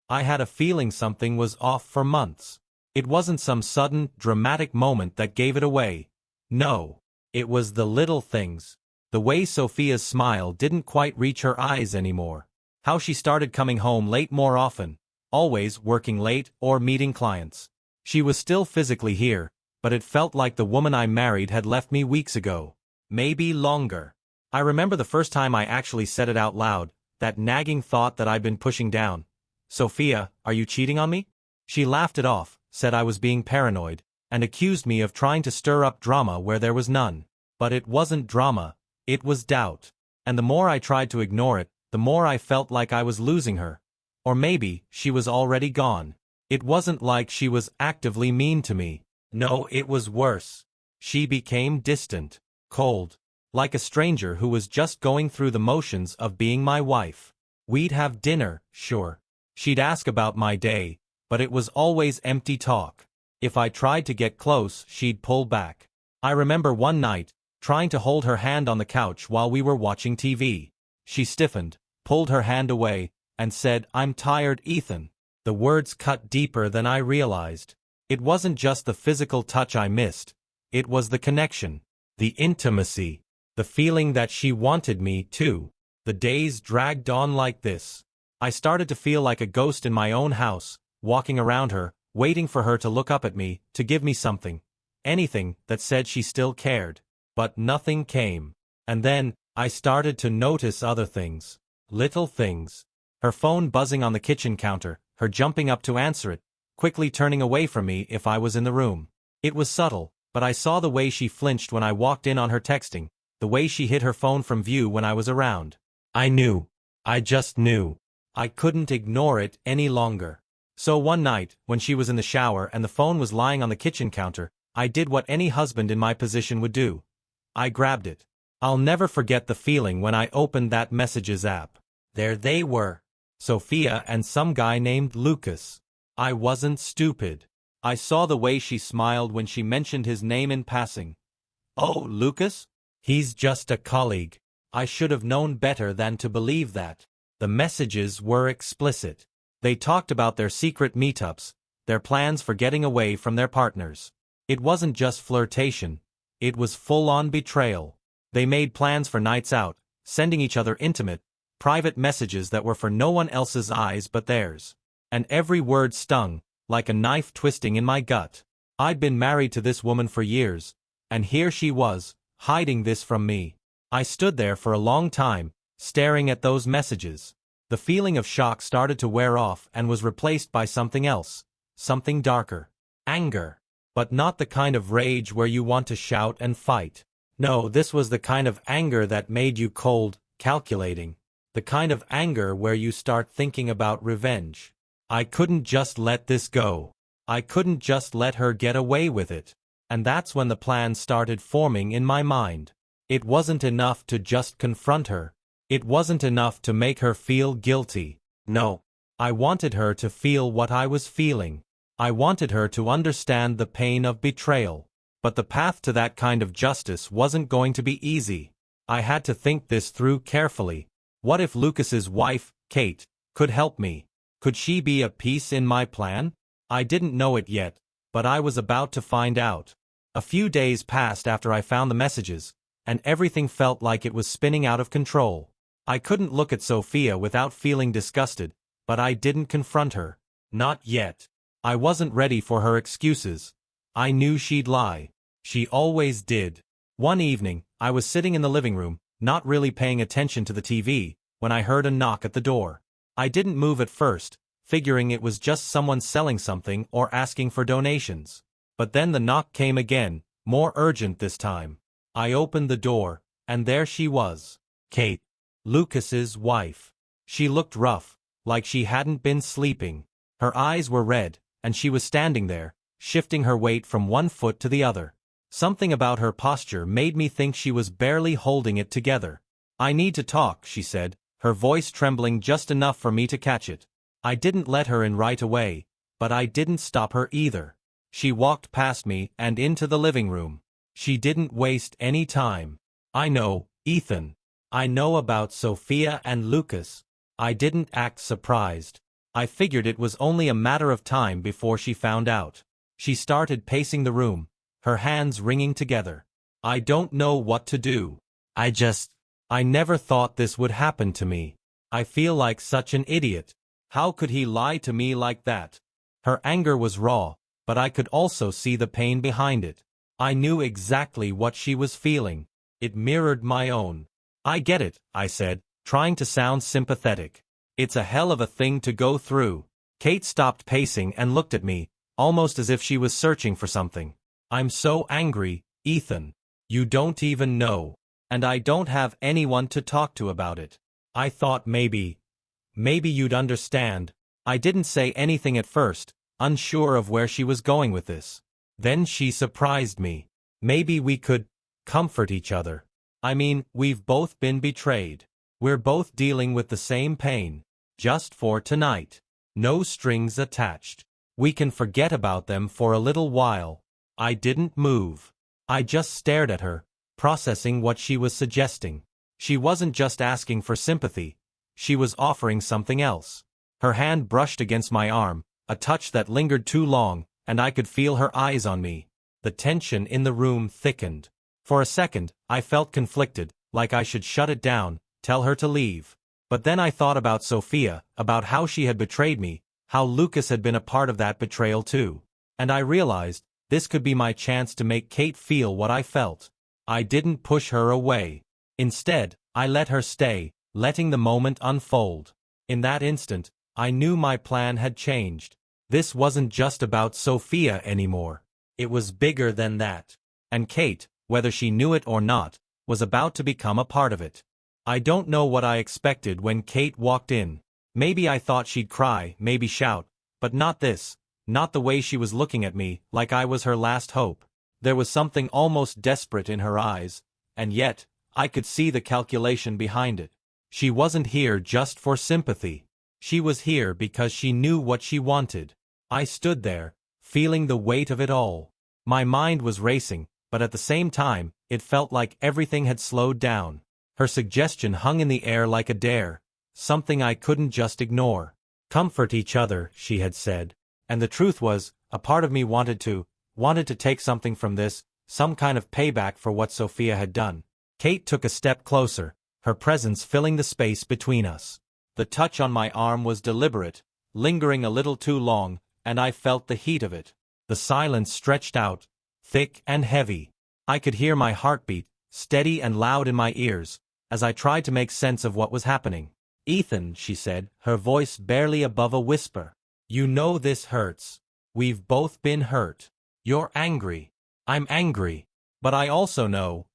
I had a feeling something was off for months. It wasn't some sudden, dramatic moment that gave it away. No. It was the little things. The way Sophia's smile didn't quite reach her eyes anymore. How she started coming home late more often. Always working late or meeting clients. She was still physically here, but it felt like the woman I married had left me weeks ago. Maybe longer. I remember the first time I actually said it out loud, that nagging thought that I'd been pushing down. Sophia, are you cheating on me? She laughed it off, said I was being paranoid, and accused me of trying to stir up drama where there was none. But it wasn't drama, it was doubt. And the more I tried to ignore it, the more I felt like I was losing her. Or maybe she was already gone. It wasn't like she was actively mean to me. No, it was worse. She became distant, cold, like a stranger who was just going through the motions of being my wife. We'd have dinner, sure. She'd ask about my day, but it was always empty talk. If I tried to get close, she'd pull back. I remember one night, trying to hold her hand on the couch while we were watching TV. She stiffened, pulled her hand away, and said, "I'm tired, Ethan." The words cut deeper than I realized. It wasn't just the physical touch I missed. It was the connection, the intimacy, the feeling that she wanted me too. The days dragged on like this. I started to feel like a ghost in my own house, walking around her, waiting for her to look up at me, to give me something. Anything that said she still cared. But nothing came. And then, I started to notice other things. Little things. Her phone buzzing on the kitchen counter, her jumping up to answer it, quickly turning away from me if I was in the room. It was subtle, but I saw the way she flinched when I walked in on her texting, the way she hid her phone from view when I was around. I knew. I just knew. I couldn't ignore it any longer. So one night, when she was in the shower and the phone was lying on the kitchen counter, I did what any husband in my position would do. I grabbed it. I'll never forget the feeling when I opened that messages app. There they were. Sophia and some guy named Lucas. I wasn't stupid. I saw the way she smiled when she mentioned his name in passing. Oh, Lucas? He's just a colleague. I should have known better than to believe that. The messages were explicit. They talked about their secret meetups, their plans for getting away from their partners. It wasn't just flirtation. It was full-on betrayal. They made plans for nights out, sending each other intimate, private messages that were for no one else's eyes but theirs. And every word stung, like a knife twisting in my gut. I'd been married to this woman for years, and here she was, hiding this from me. I stood there for a long time, staring at those messages. The feeling of shock started to wear off and was replaced by something else, something darker. Anger. But not the kind of rage where you want to shout and fight. No, this was the kind of anger that made you cold, calculating. The kind of anger where you start thinking about revenge. I couldn't just let this go. I couldn't just let her get away with it. And that's when the plan started forming in my mind. It wasn't enough to just confront her. It wasn't enough to make her feel guilty. No. I wanted her to feel what I was feeling. I wanted her to understand the pain of betrayal. But the path to that kind of justice wasn't going to be easy. I had to think this through carefully. What if Lucas's wife, Kate, could help me? Could she be a piece in my plan? I didn't know it yet, but I was about to find out. A few days passed after I found the messages, and everything felt like it was spinning out of control. I couldn't look at Sophia without feeling disgusted, but I didn't confront her. Not yet. I wasn't ready for her excuses. I knew she'd lie. She always did. One evening, I was sitting in the living room, not really paying attention to the TV, when I heard a knock at the door. I didn't move at first, figuring it was just someone selling something or asking for donations. But then the knock came again, more urgent this time. I opened the door, and there she was. Kate. Lucas's wife. She looked rough, like she hadn't been sleeping. Her eyes were red, and she was standing there, shifting her weight from one foot to the other. Something about her posture made me think she was barely holding it together. "I need to talk," she said, her voice trembling just enough for me to catch it. I didn't let her in right away, but I didn't stop her either. She walked past me and into the living room. She didn't waste any time. "I know, Ethan. I know about Sophia and Lucas." I didn't act surprised. I figured it was only a matter of time before she found out. She started pacing the room, her hands wringing together. I don't know what to do. I never thought this would happen to me. I feel like such an idiot. How could he lie to me like that? Her anger was raw, but I could also see the pain behind it. I knew exactly what she was feeling. It mirrored my own. I get it, I said, trying to sound sympathetic. It's a hell of a thing to go through. Kate stopped pacing and looked at me, almost as if she was searching for something. I'm so angry, Ethan. You don't even know. And I don't have anyone to talk to about it. I thought maybe you'd understand. I didn't say anything at first, unsure of where she was going with this. Then she surprised me. Maybe we could comfort each other. I mean, we've both been betrayed. We're both dealing with the same pain. Just for tonight. No strings attached. We can forget about them for a little while. I didn't move. I just stared at her, processing what she was suggesting. She wasn't just asking for sympathy. She was offering something else. Her hand brushed against my arm, a touch that lingered too long, and I could feel her eyes on me. The tension in the room thickened. For a second, I felt conflicted, like I should shut it down, tell her to leave. But then I thought about Sophia, about how she had betrayed me, how Lucas had been a part of that betrayal too. And I realized, this could be my chance to make Kate feel what I felt. I didn't push her away. Instead, I let her stay, letting the moment unfold. In that instant, I knew my plan had changed. This wasn't just about Sophia anymore. It was bigger than that. And Kate, whether she knew it or not, was about to become a part of it. I don't know what I expected when Kate walked in. Maybe I thought she'd cry, maybe shout, but not this, not the way she was looking at me, like I was her last hope. There was something almost desperate in her eyes, and yet, I could see the calculation behind it. She wasn't here just for sympathy. She was here because she knew what she wanted. I stood there, feeling the weight of it all. My mind was racing, but at the same time, it felt like everything had slowed down. Her suggestion hung in the air like a dare, something I couldn't just ignore. Comfort each other, she had said. And the truth was, a part of me wanted to take something from this, some kind of payback for what Sophia had done. Kate took a step closer, her presence filling the space between us. The touch on my arm was deliberate, lingering a little too long, and I felt the heat of it. The silence stretched out, thick and heavy. I could hear my heartbeat, steady and loud in my ears, as I tried to make sense of what was happening. Ethan, she said, her voice barely above a whisper. You know this hurts. We've both been hurt. You're angry. I'm angry. But I also know,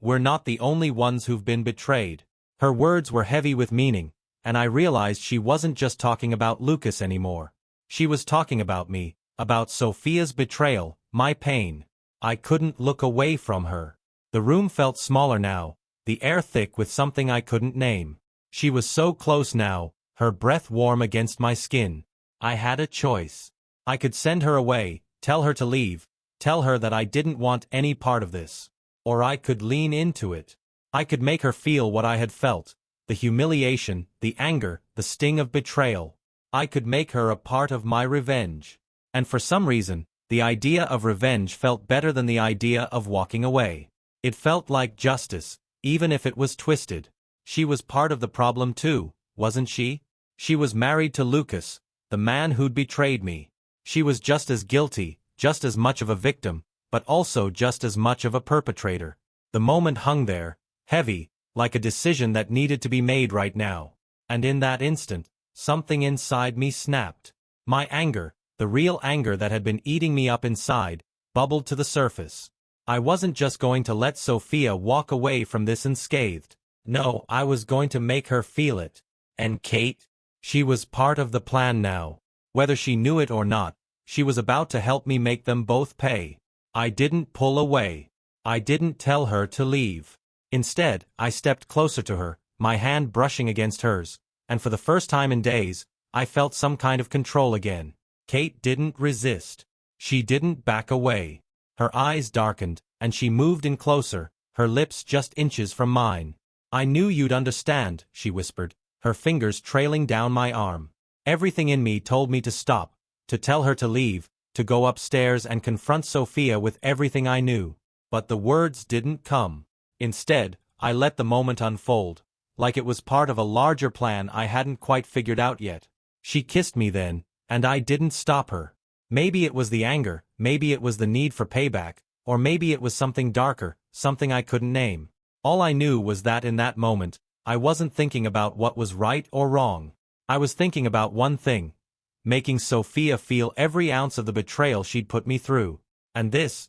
we're not the only ones who've been betrayed. Her words were heavy with meaning, and I realized she wasn't just talking about Lucas anymore. She was talking about me, about Sophia's betrayal, my pain. I couldn't look away from her. The room felt smaller now, the air thick with something I couldn't name. She was so close now, her breath warm against my skin. I had a choice. I could send her away, tell her to leave, tell her that I didn't want any part of this. Or I could lean into it. I could make her feel what I had felt, the humiliation, the anger, the sting of betrayal. I could make her a part of my revenge. And for some reason, the idea of revenge felt better than the idea of walking away. It felt like justice, even if it was twisted. She was part of the problem too, wasn't she? She was married to Lucas, the man who'd betrayed me. She was just as guilty, just as much of a victim, but also just as much of a perpetrator. The moment hung there, heavy, like a decision that needed to be made right now. And in that instant, something inside me snapped. My anger, the real anger that had been eating me up inside, bubbled to the surface. I wasn't just going to let Sophia walk away from this unscathed. No, I was going to make her feel it. And Kate? She was part of the plan now. Whether she knew it or not, she was about to help me make them both pay. I didn't pull away. I didn't tell her to leave. Instead, I stepped closer to her, my hand brushing against hers, and for the first time in days, I felt some kind of control again. Kate didn't resist. She didn't back away. Her eyes darkened, and she moved in closer, her lips just inches from mine. I knew you'd understand, she whispered, her fingers trailing down my arm. Everything in me told me to stop, to tell her to leave, to go upstairs and confront Sophia with everything I knew. But the words didn't come. Instead, I let the moment unfold, like it was part of a larger plan I hadn't quite figured out yet. She kissed me then, and I didn't stop her. Maybe it was the anger, maybe it was the need for payback, or maybe it was something darker, something I couldn't name. All I knew was that in that moment, I wasn't thinking about what was right or wrong. I was thinking about one thing: making Sophia feel every ounce of the betrayal she'd put me through. And this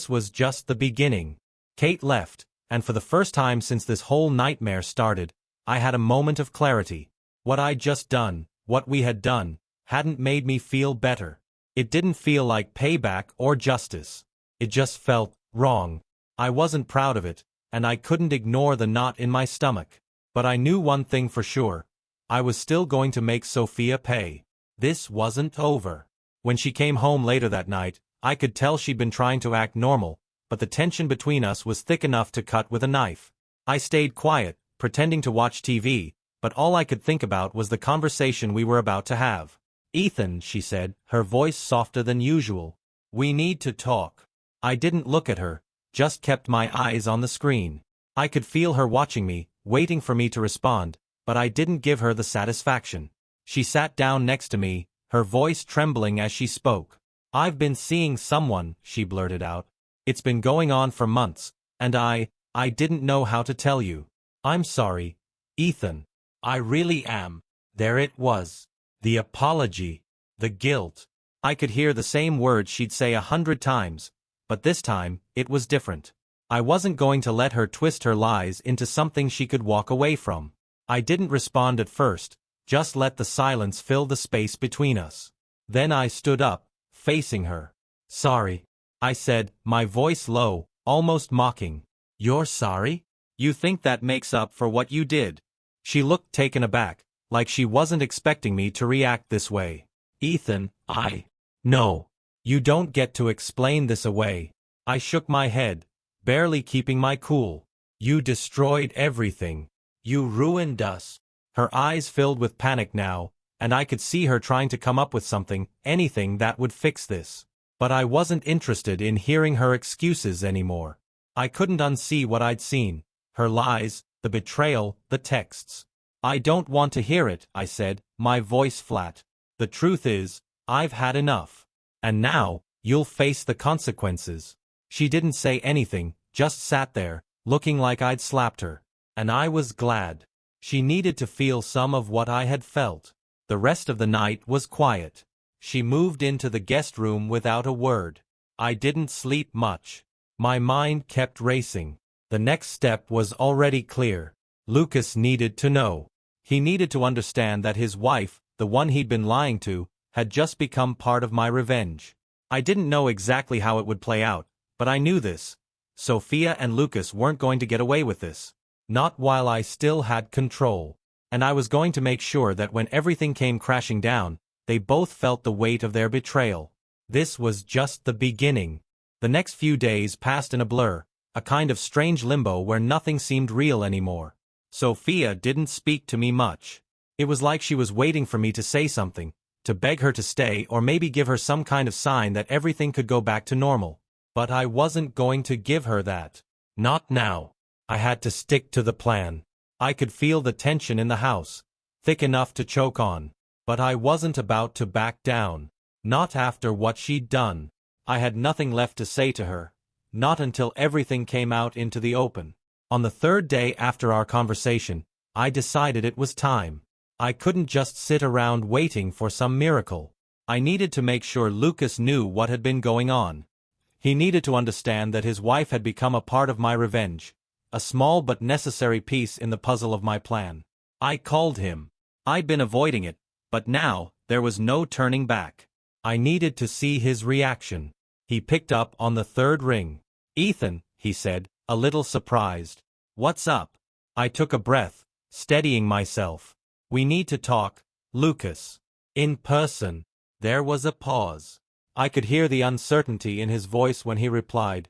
was just the beginning. Kate left, and for the first time since this whole nightmare started, I had a moment of clarity. What I'd just done, what we had done, hadn't made me feel better. It didn't feel like payback or justice. It just felt wrong. I wasn't proud of it, and I couldn't ignore the knot in my stomach. But I knew one thing for sure: I was still going to make Sophia pay. This wasn't over. When she came home later that night, I could tell she'd been trying to act normal, but the tension between us was thick enough to cut with a knife. I stayed quiet, pretending to watch TV, but all I could think about was the conversation we were about to have. "Ethan," she said, her voice softer than usual. "We need to talk." I didn't look at her, just kept my eyes on the screen. I could feel her watching me, waiting for me to respond, but I didn't give her the satisfaction. She sat down next to me, her voice trembling as she spoke. "I've been seeing someone," she blurted out. "It's been going on for months, and I didn't know how to tell you. I'm sorry, Ethan. I really am." There it was. The apology. The guilt. I could hear the same words she'd say 100 times, but this time, it was different. I wasn't going to let her twist her lies into something she could walk away from. I didn't respond at first, just let the silence fill the space between us. Then I stood up, facing her. "Sorry," I said, my voice low, almost mocking. "You're sorry? You think that makes up for what you did?" She looked taken aback, like she wasn't expecting me to react this way. "Ethan, No. You don't get to explain this away." I shook my head, barely keeping my cool. "You destroyed everything. You ruined us." Her eyes filled with panic now, and I could see her trying to come up with something, anything that would fix this. But I wasn't interested in hearing her excuses anymore. I couldn't unsee what I'd seen: her lies, the betrayal, the texts. "I don't want to hear it," I said, my voice flat. "The truth is, I've had enough. And now, you'll face the consequences." She didn't say anything, just sat there, looking like I'd slapped her. And I was glad. She needed to feel some of what I had felt. The rest of the night was quiet. She moved into the guest room without a word. I didn't sleep much. My mind kept racing. The next step was already clear. Lucas needed to know. He needed to understand that his wife, the one he'd been lying to, had just become part of my revenge. I didn't know exactly how it would play out, but I knew this: Sophia and Lucas weren't going to get away with this. Not while I still had control. And I was going to make sure that when everything came crashing down, they both felt the weight of their betrayal. This was just the beginning. The next few days passed in a blur, a kind of strange limbo where nothing seemed real anymore. Sophia didn't speak to me much. It was like she was waiting for me to say something, to beg her to stay or maybe give her some kind of sign that everything could go back to normal. But I wasn't going to give her that. Not now. I had to stick to the plan. I could feel the tension in the house, thick enough to choke on. But I wasn't about to back down. Not after what she'd done. I had nothing left to say to her. Not until everything came out into the open. On the third day after our conversation, I decided it was time. I couldn't just sit around waiting for some miracle. I needed to make sure Lucas knew what had been going on. He needed to understand that his wife had become a part of my revenge, a small but necessary piece in the puzzle of my plan. I called him. I'd been avoiding it, but now, there was no turning back. I needed to see his reaction. He picked up on the third ring. "Ethan," he said, a little surprised. "What's up?" I took a breath, steadying myself. "We need to talk, Lucas. In person." There was a pause. I could hear the uncertainty in his voice when he replied,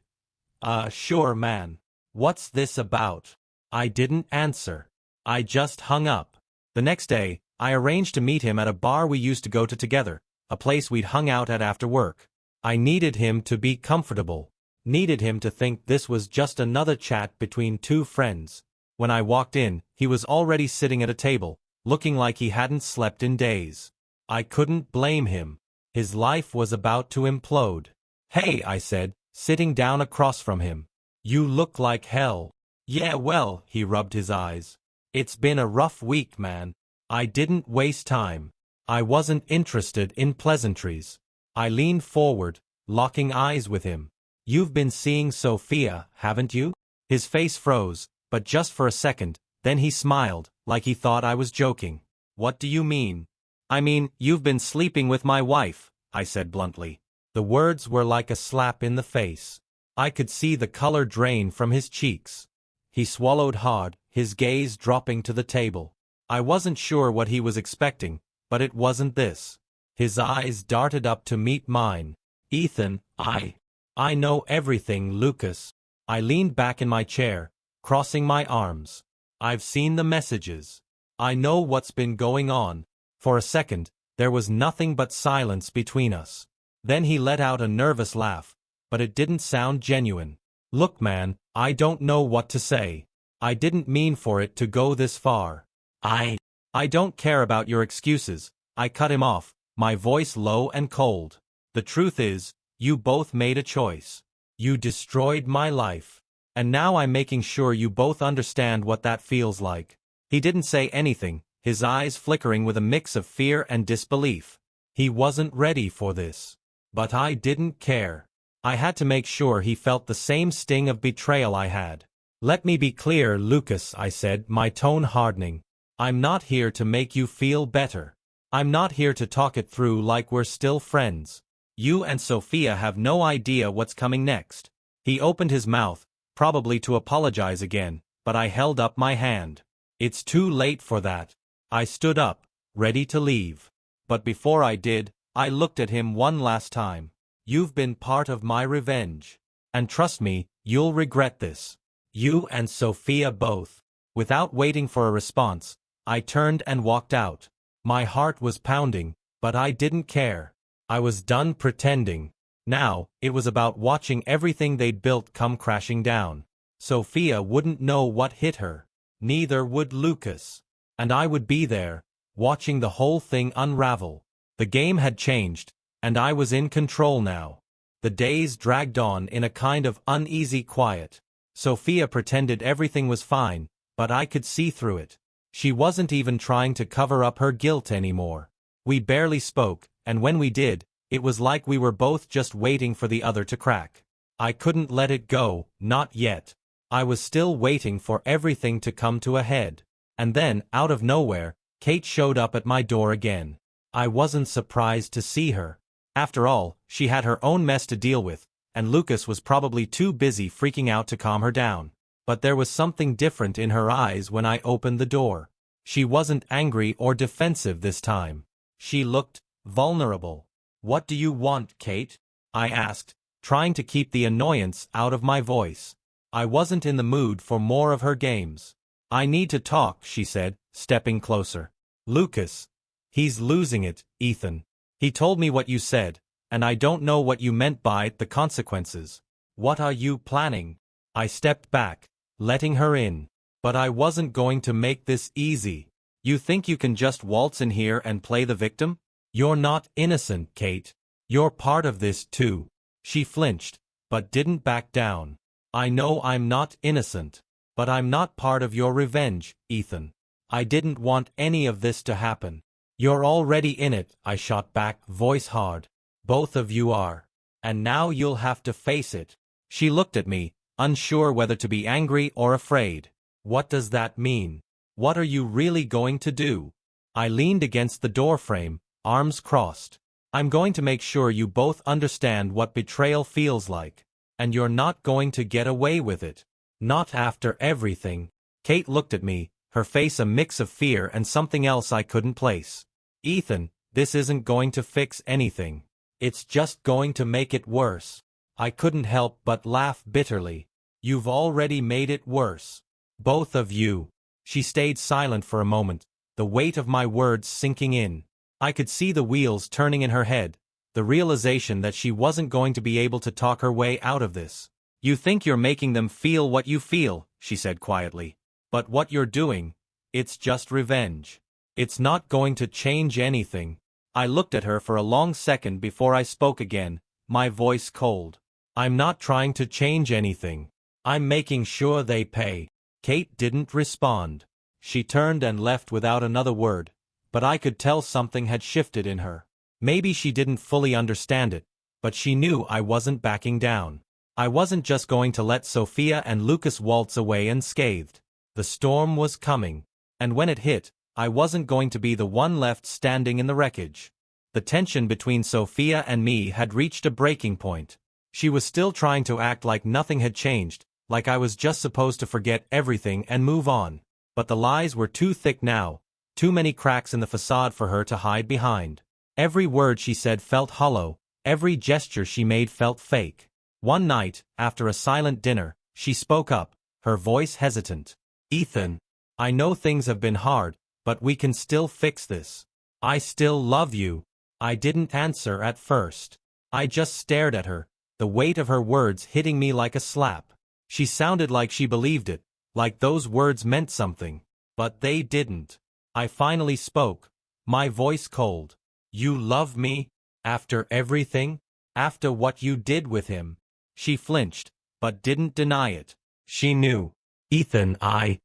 Sure, man. What's this about?" I didn't answer. I just hung up. The next day, I arranged to meet him at a bar we used to go to together, a place we'd hung out at after work. I needed him to be comfortable. Needed him to think this was just another chat between two friends. When I walked in, he was already sitting at a table, looking like he hadn't slept in days. I couldn't blame him. His life was about to implode. "Hey," I said, sitting down across from him. "You look like hell." "Yeah, well," he rubbed his eyes. "It's been a rough week, man." I didn't waste time. I wasn't interested in pleasantries. I leaned forward, locking eyes with him. "You've been seeing Sophia, haven't you?" His face froze, but just for a second, then he smiled, like he thought I was joking. "What do you mean?" "I mean, you've been sleeping with my wife," I said bluntly. The words were like a slap in the face. I could see the color drain from his cheeks. He swallowed hard, his gaze dropping to the table. I wasn't sure what he was expecting, but it wasn't this. His eyes darted up to meet mine. "Ethan, I know everything, Lucas." I leaned back in my chair, crossing my arms. "I've seen the messages. I know what's been going on." For a second, there was nothing but silence between us. Then he let out a nervous laugh, but it didn't sound genuine. "Look, man, I don't know what to say. I didn't mean for it to go this far. I don't care about your excuses," I cut him off, my voice low and cold. "The truth is, you both made a choice. You destroyed my life. And now I'm making sure you both understand what that feels like." He didn't say anything, his eyes flickering with a mix of fear and disbelief. He wasn't ready for this. But I didn't care. I had to make sure he felt the same sting of betrayal I had. "Let me be clear, Lucas," I said, my tone hardening. "I'm not here to make you feel better. I'm not here to talk it through like we're still friends. You and Sophia have no idea what's coming next." He opened his mouth, probably to apologize again, but I held up my hand. "It's too late for that." I stood up, ready to leave. But before I did, I looked at him one last time. "You've been part of my revenge. And trust me, you'll regret this. You and Sophia both." Without waiting for a response, I turned and walked out. My heart was pounding, but I didn't care. I was done pretending. Now, it was about watching everything they'd built come crashing down. Sophia wouldn't know what hit her. Neither would Lucas. And I would be there, watching the whole thing unravel. The game had changed, and I was in control now. The days dragged on in a kind of uneasy quiet. Sophia pretended everything was fine, but I could see through it. She wasn't even trying to cover up her guilt anymore. We barely spoke, and when we did, it was like we were both just waiting for the other to crack. I couldn't let it go, not yet. I was still waiting for everything to come to a head. And then, out of nowhere, Kate showed up at my door again. I wasn't surprised to see her. After all, she had her own mess to deal with, and Lucas was probably too busy freaking out to calm her down. But there was something different in her eyes when I opened the door. She wasn't angry or defensive this time. She looked vulnerable. "What do you want, Kate?" I asked, trying to keep the annoyance out of my voice. I wasn't in the mood for more of her games. "I need to talk," she said, stepping closer. "Lucas. He's losing it, Ethan. He told me what you said, and I don't know what you meant by the consequences. What are you planning?" I stepped back, letting her in. "But I wasn't going to make this easy. You think you can just waltz in here and play the victim? You're not innocent, Kate. You're part of this too." She flinched, but didn't back down. "I know I'm not innocent. But I'm not part of your revenge, Ethan. I didn't want any of this to happen." "You're already in it," I shot back, voice hard. "Both of you are. And now you'll have to face it." She looked at me, unsure whether to be angry or afraid. "What does that mean? What are you really going to do?" I leaned against the doorframe, arms crossed. "I'm going to make sure you both understand what betrayal feels like. And you're not going to get away with it. Not after everything." Kate looked at me, her face a mix of fear and something else I couldn't place. "Ethan, this isn't going to fix anything. It's just going to make it worse." I couldn't help but laugh bitterly. "You've already made it worse. Both of you." She stayed silent for a moment, the weight of my words sinking in. I could see the wheels turning in her head, the realization that she wasn't going to be able to talk her way out of this. "You think you're making them feel what you feel," she said quietly. "But what you're doing, it's just revenge. It's not going to change anything." I looked at her for a long second before I spoke again, my voice cold. "I'm not trying to change anything. I'm making sure they pay." Kate didn't respond. She turned and left without another word, but I could tell something had shifted in her. Maybe she didn't fully understand it, but she knew I wasn't backing down. I wasn't just going to let Sophia and Lucas waltz away unscathed. The storm was coming, and when it hit, I wasn't going to be the one left standing in the wreckage. The tension between Sophia and me had reached a breaking point. She was still trying to act like nothing had changed, like I was just supposed to forget everything and move on. But the lies were too thick now, too many cracks in the facade for her to hide behind. Every word she said felt hollow, every gesture she made felt fake. One night, after a silent dinner, she spoke up, her voice hesitant. "Ethan, I know things have been hard, but we can still fix this. I still love you." I didn't answer at first. I just stared at her, the weight of her words hitting me like a slap. She sounded like she believed it, like those words meant something. But they didn't. I finally spoke, my voice cold. "You love me? After everything? After what you did with him?" She flinched, but didn't deny it. She knew. "Ethan, I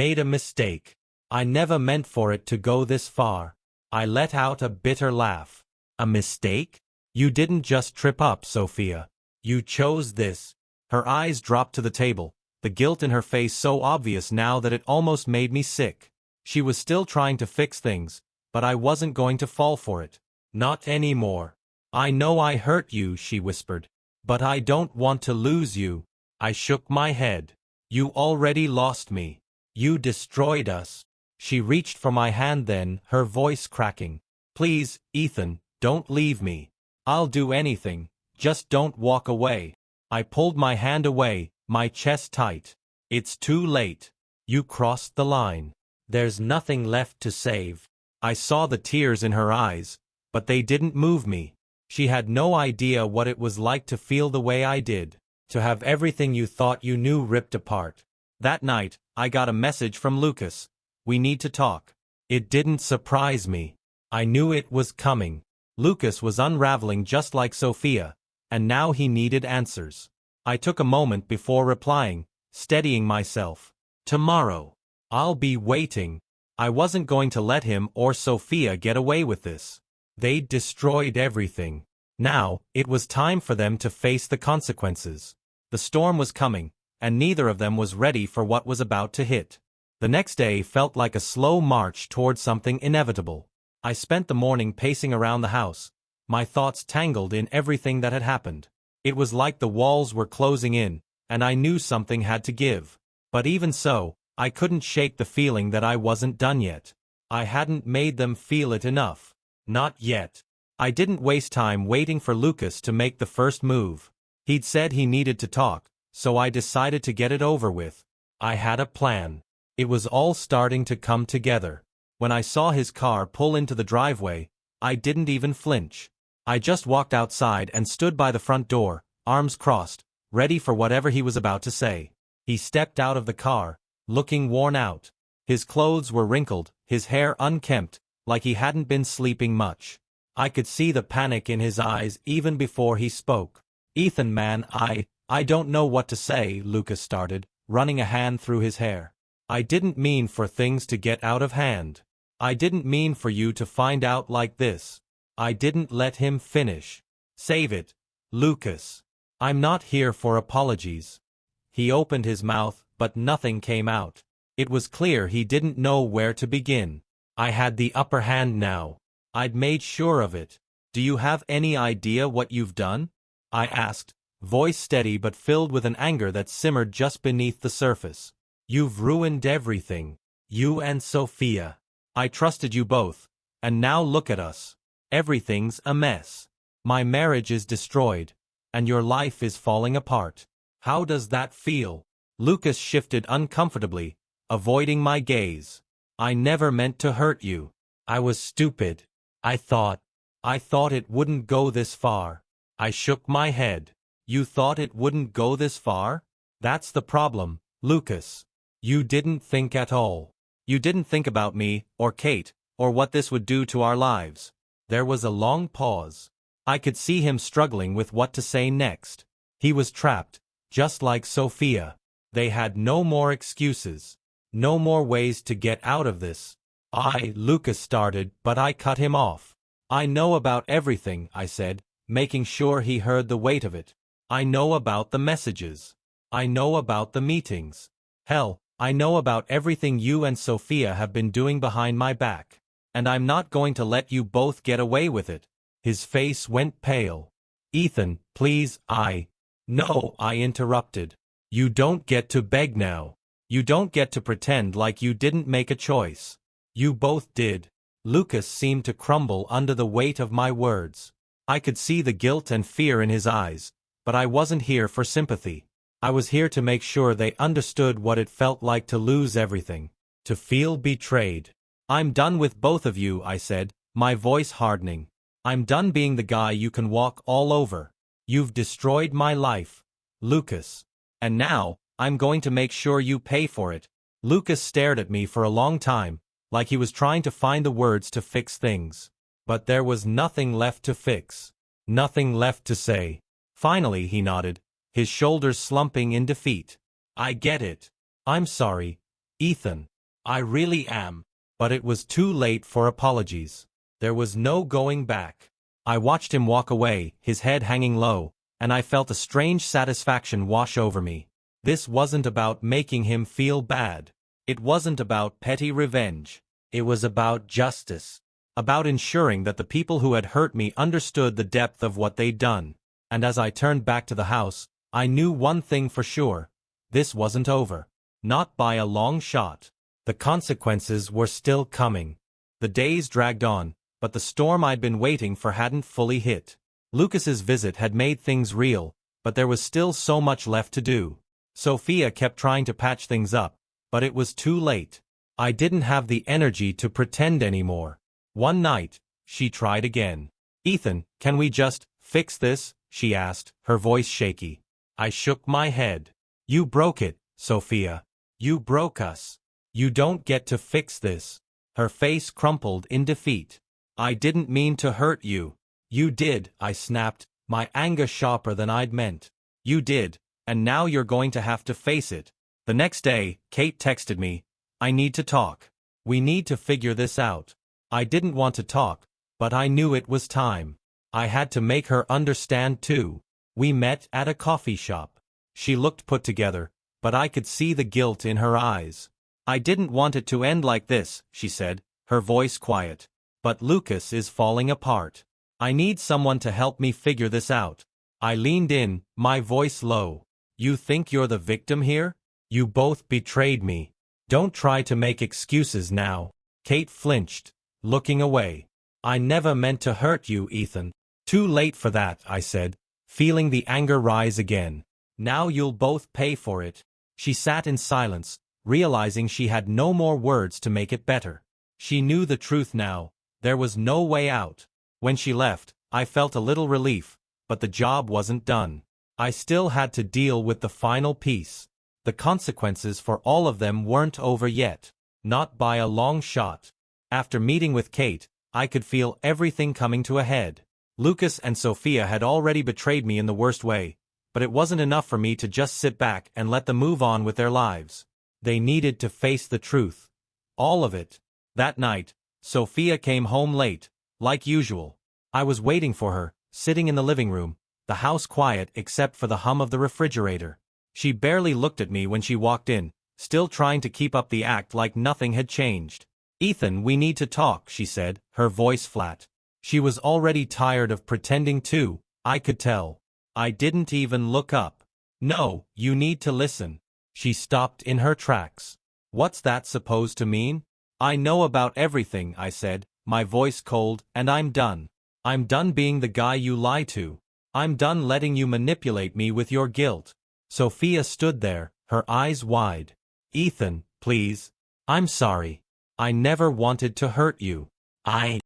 made a mistake. I never meant for it to go this far." I let out a bitter laugh. "A mistake? You didn't just trip up, Sophia. You chose this." Her eyes dropped to the table, the guilt in her face so obvious now that it almost made me sick. She was still trying to fix things, but I wasn't going to fall for it. "Not anymore. I know I hurt you," she whispered. "But I don't want to lose you." I shook my head. "You already lost me. You destroyed us." She reached for my hand then, her voice cracking. "Please, Ethan, don't leave me. I'll do anything, just don't walk away." I pulled my hand away, my chest tight. "It's too late. You crossed the line. There's nothing left to save." I saw the tears in her eyes, but they didn't move me. She had no idea what it was like to feel the way I did, to have everything you thought you knew ripped apart. That night, I got a message from Lucas. "We need to talk." It didn't surprise me. I knew it was coming. Lucas was unraveling just like Sophia, and now he needed answers. I took a moment before replying, steadying myself. "Tomorrow. I'll be waiting." I wasn't going to let him or Sophia get away with this. They'd destroyed everything. Now, it was time for them to face the consequences. The storm was coming, and neither of them was ready for what was about to hit. The next day felt like a slow march toward something inevitable. I spent the morning pacing around the house, my thoughts tangled in everything that had happened. It was like the walls were closing in, and I knew something had to give. But even so, I couldn't shake the feeling that I wasn't done yet. I hadn't made them feel it enough. Not yet. I didn't waste time waiting for Lucas to make the first move. He'd said he needed to talk, so I decided to get it over with. I had a plan. It was all starting to come together. When I saw his car pull into the driveway, I didn't even flinch. I just walked outside and stood by the front door, arms crossed, ready for whatever he was about to say. He stepped out of the car, looking worn out. His clothes were wrinkled, his hair unkempt, like he hadn't been sleeping much. I could see the panic in his eyes even before he spoke. "Ethan, man, I don't know what to say," Lucas started, running a hand through his hair. "I didn't mean for things to get out of hand. I didn't mean for you to find out like this." I didn't let him finish. "Save it, Lucas. I'm not here for apologies." He opened his mouth, but nothing came out. It was clear he didn't know where to begin. I had the upper hand now. I'd made sure of it. "Do you have any idea what you've done?" I asked, voice steady but filled with an anger that simmered just beneath the surface. "You've ruined everything. You and Sophia. I trusted you both, and now look at us. Everything's a mess. My marriage is destroyed, and your life is falling apart. How does that feel?" Lucas shifted uncomfortably, avoiding my gaze. I never meant to hurt you. I was stupid. I thought it wouldn't go this far. I shook my head. You thought it wouldn't go this far? That's the problem, Lucas. You didn't think at all. You didn't think about me, or Kate, or what this would do to our lives. There was a long pause. I could see him struggling with what to say next. He was trapped, just like Sophia. They had no more excuses. No more ways to get out of this. Lucas started, but I cut him off. I know about everything, I said, making sure he heard the weight of it. I know about the messages. I know about the meetings. Hell, I know about everything you and Sophia have been doing behind my back. And I'm not going to let you both get away with it. His face went pale. Ethan, please, No, I interrupted. You don't get to beg now. You don't get to pretend like you didn't make a choice. You both did. Lucas seemed to crumble under the weight of my words. I could see the guilt and fear in his eyes, but I wasn't here for sympathy. I was here to make sure they understood what it felt like to lose everything, to feel betrayed. I'm done with both of you, I said, my voice hardening. I'm done being the guy you can walk all over. You've destroyed my life, Lucas. And now, I'm going to make sure you pay for it. Lucas stared at me for a long time, like he was trying to find the words to fix things. But there was nothing left to fix. Nothing left to say. Finally, he nodded, his shoulders slumping in defeat. I get it. I'm sorry, Ethan. I really am. But it was too late for apologies. There was no going back. I watched him walk away, his head hanging low, and I felt a strange satisfaction wash over me. This wasn't about making him feel bad. It wasn't about petty revenge. It was about justice. About ensuring that the people who had hurt me understood the depth of what they'd done. And as I turned back to the house, I knew one thing for sure. This wasn't over. Not by a long shot. The consequences were still coming. The days dragged on, but the storm I'd been waiting for hadn't fully hit. Lucas's visit had made things real, but there was still so much left to do. Sophia kept trying to patch things up, but it was too late. I didn't have the energy to pretend anymore. One night, she tried again. Ethan, can we just fix this? She asked, her voice shaky. I shook my head. You broke it, Sophia. You broke us. You don't get to fix this. Her face crumpled in defeat. I didn't mean to hurt you. You did, I snapped, my anger sharper than I'd meant. You did, and now you're going to have to face it. The next day, Kate texted me, I need to talk. We need to figure this out. I didn't want to talk, but I knew it was time. I had to make her understand too. We met at a coffee shop. She looked put together, but I could see the guilt in her eyes. I didn't want it to end like this, she said, her voice quiet. But Lucas is falling apart. I need someone to help me figure this out. I leaned in, my voice low. You think you're the victim here? You both betrayed me. Don't try to make excuses now. Kate flinched, looking away. I never meant to hurt you, Ethan. Too late for that, I said, feeling the anger rise again. Now you'll both pay for it. She sat in silence, realizing she had no more words to make it better. She knew the truth now. There was no way out. When she left, I felt a little relief, but the job wasn't done. I still had to deal with the final piece. The consequences for all of them weren't over yet. Not by a long shot. After meeting with Kate, I could feel everything coming to a head. Lucas and Sophia had already betrayed me in the worst way, but it wasn't enough for me to just sit back and let them move on with their lives. They needed to face the truth. All of it. That night, Sophia came home late, like usual. I was waiting for her, sitting in the living room, the house quiet except for the hum of the refrigerator. She barely looked at me when she walked in, still trying to keep up the act like nothing had changed. Ethan, we need to talk, she said, her voice flat. She was already tired of pretending too, I could tell. I didn't even look up. No, you need to listen. She stopped in her tracks. What's that supposed to mean? I know about everything, I said, my voice cold, and I'm done. I'm done being the guy you lie to. I'm done letting you manipulate me with your guilt. Sophia stood there, her eyes wide. Ethan, please. I'm sorry. I never wanted to hurt you. I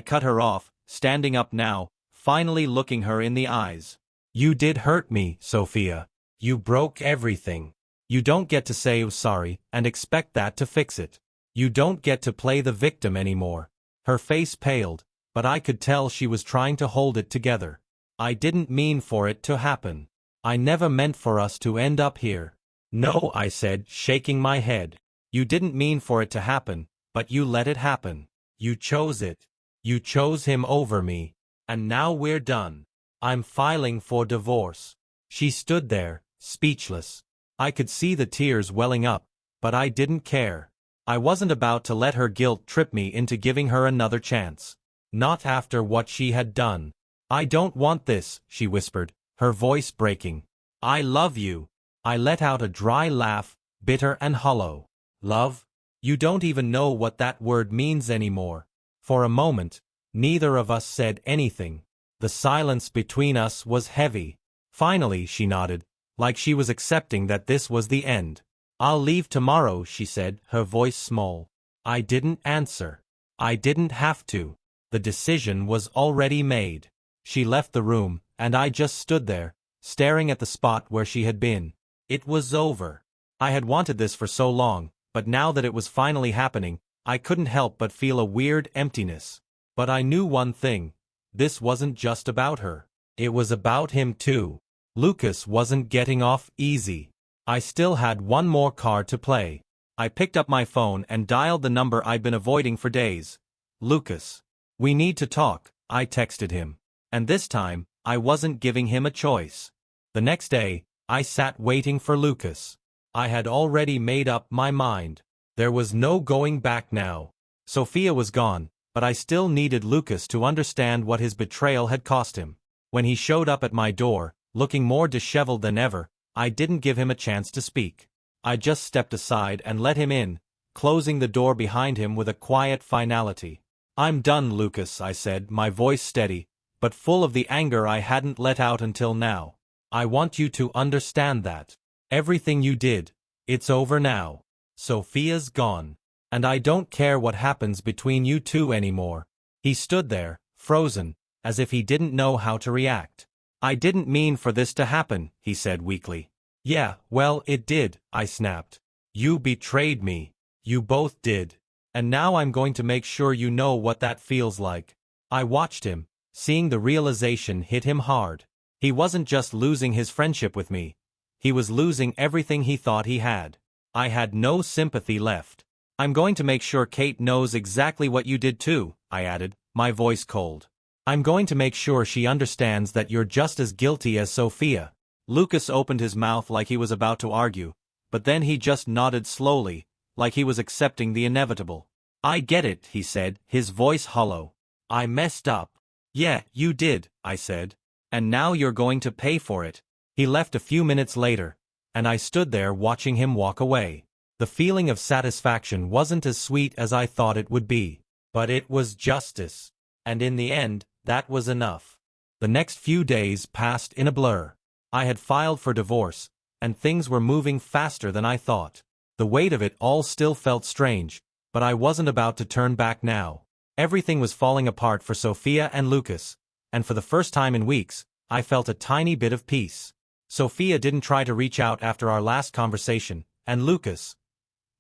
cut her off, standing up now, finally looking her in the eyes. You did hurt me, Sophia. You broke everything. You don't get to say sorry and expect that to fix it. You don't get to play the victim anymore. Her face paled, but I could tell she was trying to hold it together. I didn't mean for it to happen. I never meant for us to end up here. No, I said, shaking my head. You didn't mean for it to happen, but you let it happen. You chose it. You chose him over me. And now we're done. I'm filing for divorce. She stood there, speechless. I could see the tears welling up, but I didn't care. I wasn't about to let her guilt trip me into giving her another chance. Not after what she had done. I don't want this, she whispered, her voice breaking. I love you. I let out a dry laugh, bitter and hollow. Love? You don't even know what that word means anymore. For a moment, neither of us said anything. The silence between us was heavy. Finally, she nodded, like she was accepting that this was the end. I'll leave tomorrow, she said, her voice small. I didn't answer. I didn't have to. The decision was already made. She left the room, and I just stood there, staring at the spot where she had been. It was over. I had wanted this for so long, but now that it was finally happening, I couldn't help but feel a weird emptiness. But I knew one thing. This wasn't just about her. It was about him too. Lucas wasn't getting off easy. I still had one more card to play. I picked up my phone and dialed the number I'd been avoiding for days. Lucas. We need to talk, I texted him. And this time, I wasn't giving him a choice. The next day, I sat waiting for Lucas. I had already made up my mind. There was no going back now. Sophia was gone, but I still needed Lucas to understand what his betrayal had cost him. When he showed up at my door, looking more disheveled than ever, I didn't give him a chance to speak. I just stepped aside and let him in, closing the door behind him with a quiet finality. I'm done, Lucas, I said, my voice steady, but full of the anger I hadn't let out until now. I want you to understand that. Everything you did, it's over now. Sophia's gone. And I don't care what happens between you two anymore. He stood there, frozen, as if he didn't know how to react. I didn't mean for this to happen, he said weakly. Yeah, well, it did, I snapped. You betrayed me. You both did. And now I'm going to make sure you know what that feels like. I watched him, seeing the realization hit him hard. He wasn't just losing his friendship with me. He was losing everything he thought he had. I had no sympathy left. I'm going to make sure Kate knows exactly what you did too, I added, my voice cold. I'm going to make sure she understands that you're just as guilty as Sophia. Lucas opened his mouth like he was about to argue, but then he just nodded slowly, like he was accepting the inevitable. I get it, he said, his voice hollow. I messed up. Yeah, you did, I said. And now you're going to pay for it. He left a few minutes later, and I stood there watching him walk away. The feeling of satisfaction wasn't as sweet as I thought it would be. But it was justice. And in the end, that was enough. The next few days passed in a blur. I had filed for divorce, and things were moving faster than I thought. The weight of it all still felt strange, but I wasn't about to turn back now. Everything was falling apart for Sophia and Lucas, and for the first time in weeks, I felt a tiny bit of peace. Sophia didn't try to reach out after our last conversation, and Lucas,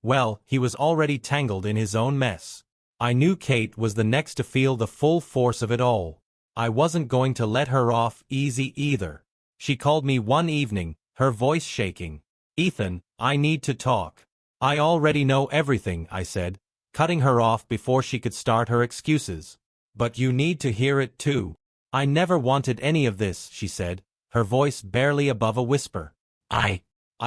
well, he was already tangled in his own mess. I knew Kate was the next to feel the full force of it all. I wasn't going to let her off easy either. She called me one evening, her voice shaking. Ethan, I need to talk. I already know everything, I said, cutting her off before she could start her excuses. But you need to hear it too. I never wanted any of this, she said, her voice barely above a whisper. I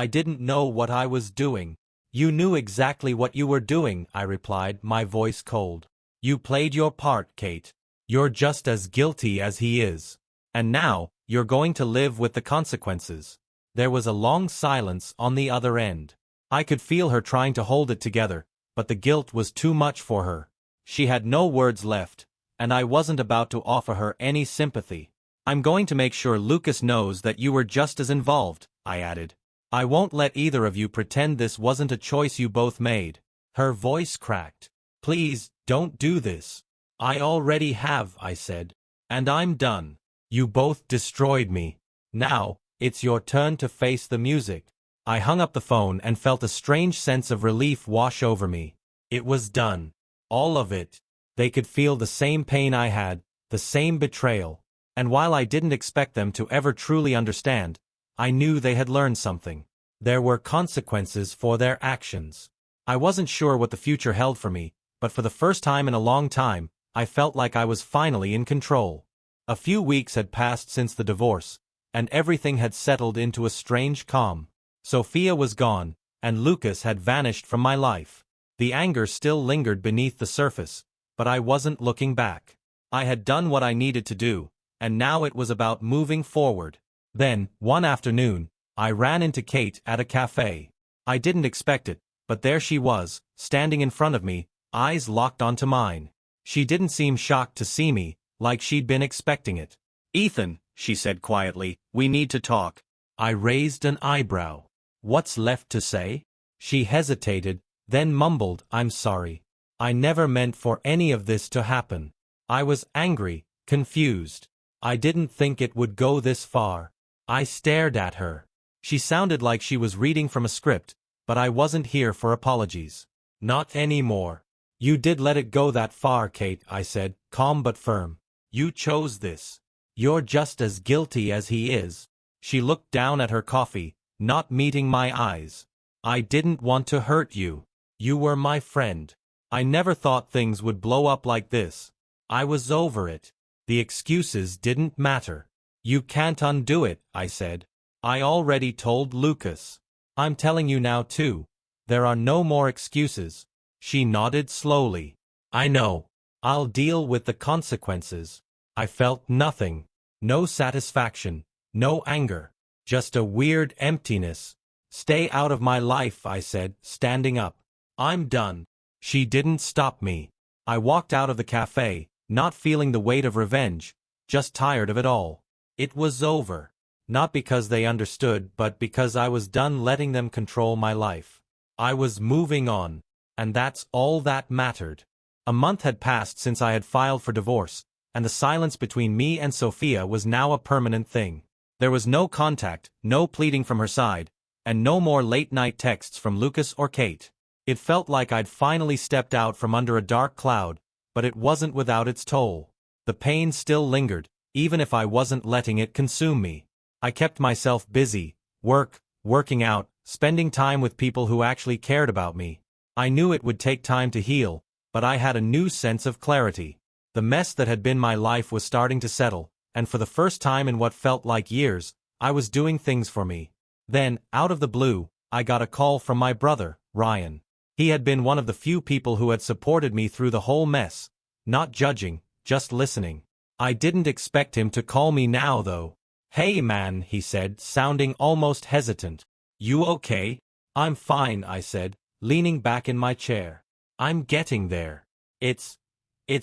didn't know what I was doing. You knew exactly what you were doing, I replied, my voice cold. You played your part, Kate. You're just as guilty as he is. And now, you're going to live with the consequences. There was a long silence on the other end. I could feel her trying to hold it together, but the guilt was too much for her. She had no words left, and I wasn't about to offer her any sympathy. I'm going to make sure Lucas knows that you were just as involved, I added. I won't let either of you pretend this wasn't a choice you both made. Her voice cracked. Please, don't do this. I already have, I said. And I'm done. You both destroyed me. Now, it's your turn to face the music. I hung up the phone and felt a strange sense of relief wash over me. It was done. All of it. They could feel the same pain I had, the same betrayal. And while I didn't expect them to ever truly understand, I knew they had learned something. There were consequences for their actions. I wasn't sure what the future held for me, but for the first time in a long time, I felt like I was finally in control. A few weeks had passed since the divorce, and everything had settled into a strange calm. Sophia was gone, and Lucas had vanished from my life. The anger still lingered beneath the surface, but I wasn't looking back. I had done what I needed to do, and now it was about moving forward. Then, one afternoon, I ran into Kate at a cafe. I didn't expect it, but there she was, standing in front of me, eyes locked onto mine. She didn't seem shocked to see me, like she'd been expecting it. "Ethan," she said quietly, "we need to talk." I raised an eyebrow. "What's left to say?" She hesitated, then mumbled, "I'm sorry. I never meant for any of this to happen." I was angry, confused. I didn't think it would go this far. I stared at her. She sounded like she was reading from a script, but I wasn't here for apologies. Not anymore. "You did let it go that far, Kate," I said, calm but firm. "You chose this. You're just as guilty as he is." She looked down at her coffee, not meeting my eyes. "I didn't want to hurt you. You were my friend. I never thought things would blow up like this. I was over it. The excuses didn't matter." "You can't undo it," I said. "I already told Lucas. I'm telling you now too. There are no more excuses." She nodded slowly. "I know. I'll deal with the consequences." I felt nothing. No satisfaction. No anger. Just a weird emptiness. "Stay out of my life," I said, standing up. "I'm done." She didn't stop me. I walked out of the cafe, not feeling the weight of revenge, just tired of it all. It was over. Not because they understood, but because I was done letting them control my life. I was moving on. And that's all that mattered. A month had passed since I had filed for divorce, and the silence between me and Sophia was now a permanent thing. There was no contact, no pleading from her side, and no more late-night texts from Lucas or Kate. It felt like I'd finally stepped out from under a dark cloud, but it wasn't without its toll. The pain still lingered, even if I wasn't letting it consume me. I kept myself busy, working out, spending time with people who actually cared about me. I knew it would take time to heal, but I had a new sense of clarity. The mess that had been my life was starting to settle, and for the first time in what felt like years, I was doing things for me. Then, out of the blue, I got a call from my brother, Ryan. He had been one of the few people who had supported me through the whole mess, not judging, just listening. I didn't expect him to call me now though. "Hey man," he said, sounding almost hesitant. "You okay?" "I'm fine," I said, leaning back in my chair. "I'm getting there. It's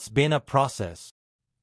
been a process."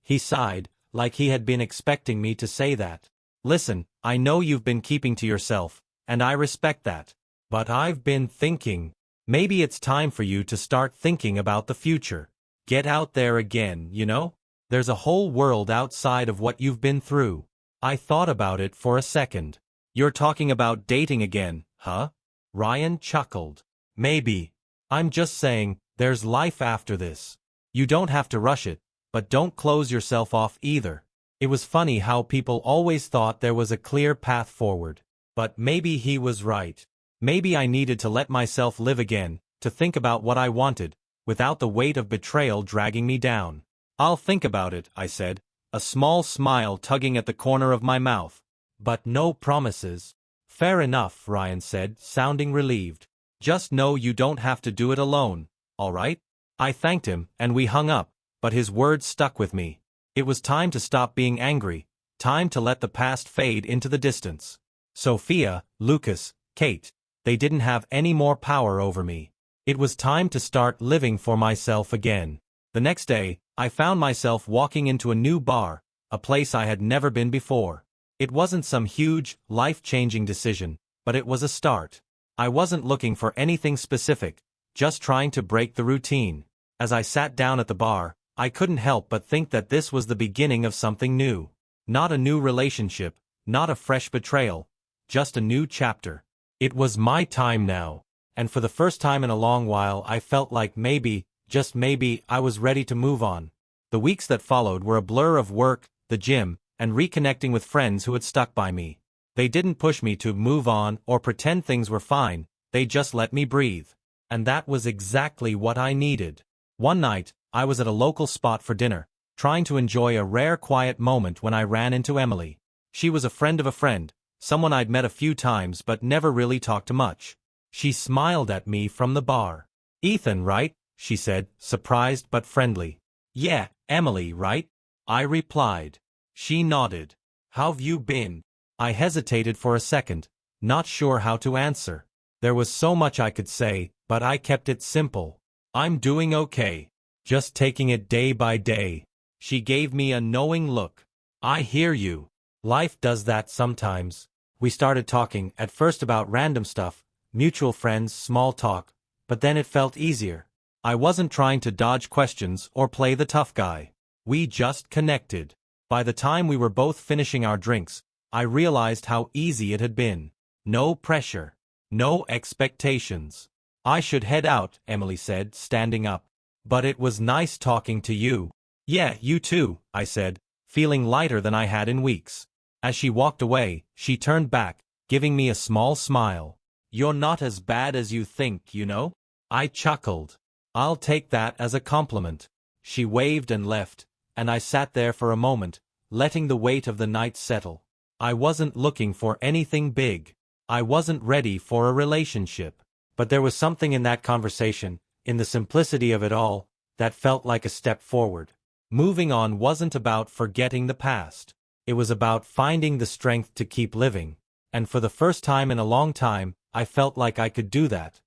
He sighed, like he had been expecting me to say that. "Listen, I know you've been keeping to yourself, and I respect that. But I've been thinking, maybe it's time for you to start thinking about the future. Get out there again, you know? There's a whole world outside of what you've been through." I thought about it for a second. "You're talking about dating again, huh?" Ryan chuckled. "Maybe. I'm just saying, there's life after this. You don't have to rush it, but don't close yourself off either." It was funny how people always thought there was a clear path forward. But maybe he was right. Maybe I needed to let myself live again, to think about what I wanted, without the weight of betrayal dragging me down. "I'll think about it," I said, a small smile tugging at the corner of my mouth. "But no promises." "Fair enough," Ryan said, sounding relieved. "Just know you don't have to do it alone, all right?" I thanked him, and we hung up, but his words stuck with me. It was time to stop being angry, time to let the past fade into the distance. Sophia, Lucas, Kate, they didn't have any more power over me. It was time to start living for myself again. The next day, I found myself walking into a new bar, a place I had never been before. It wasn't some huge, life-changing decision, but it was a start. I wasn't looking for anything specific, just trying to break the routine. As I sat down at the bar, I couldn't help but think that this was the beginning of something new. Not a new relationship, not a fresh betrayal, just a new chapter. It was my time now, and for the first time in a long while I felt like maybe, just maybe, I was ready to move on. The weeks that followed were a blur of work, the gym, and reconnecting with friends who had stuck by me. They didn't push me to move on or pretend things were fine, they just let me breathe. And that was exactly what I needed. One night, I was at a local spot for dinner, trying to enjoy a rare quiet moment when I ran into Emily. She was a friend of a friend, someone I'd met a few times but never really talked to much. She smiled at me from the bar. "Ethan, right?" she said, surprised but friendly. "Yeah, Emily, right?" I replied. She nodded. "How've you been?" I hesitated for a second, not sure how to answer. There was so much I could say, but I kept it simple. "I'm doing okay. Just taking it day by day." She gave me a knowing look. "I hear you. Life does that sometimes." We started talking, at first about random stuff, mutual friends, small talk, but then it felt easier. I wasn't trying to dodge questions or play the tough guy. We just connected. By the time we were both finishing our drinks, I realized how easy it had been. No pressure. No expectations. "I should head out," Emily said, standing up. "But it was nice talking to you." "Yeah, you too," I said, feeling lighter than I had in weeks. As she walked away, she turned back, giving me a small smile. "You're not as bad as you think, you know?" I chuckled. "I'll take that as a compliment." She waved and left, and I sat there for a moment, letting the weight of the night settle. I wasn't looking for anything big. I wasn't ready for a relationship. But there was something in that conversation, in the simplicity of it all, that felt like a step forward. Moving on wasn't about forgetting the past. It was about finding the strength to keep living. And for the first time in a long time, I felt like I could do that.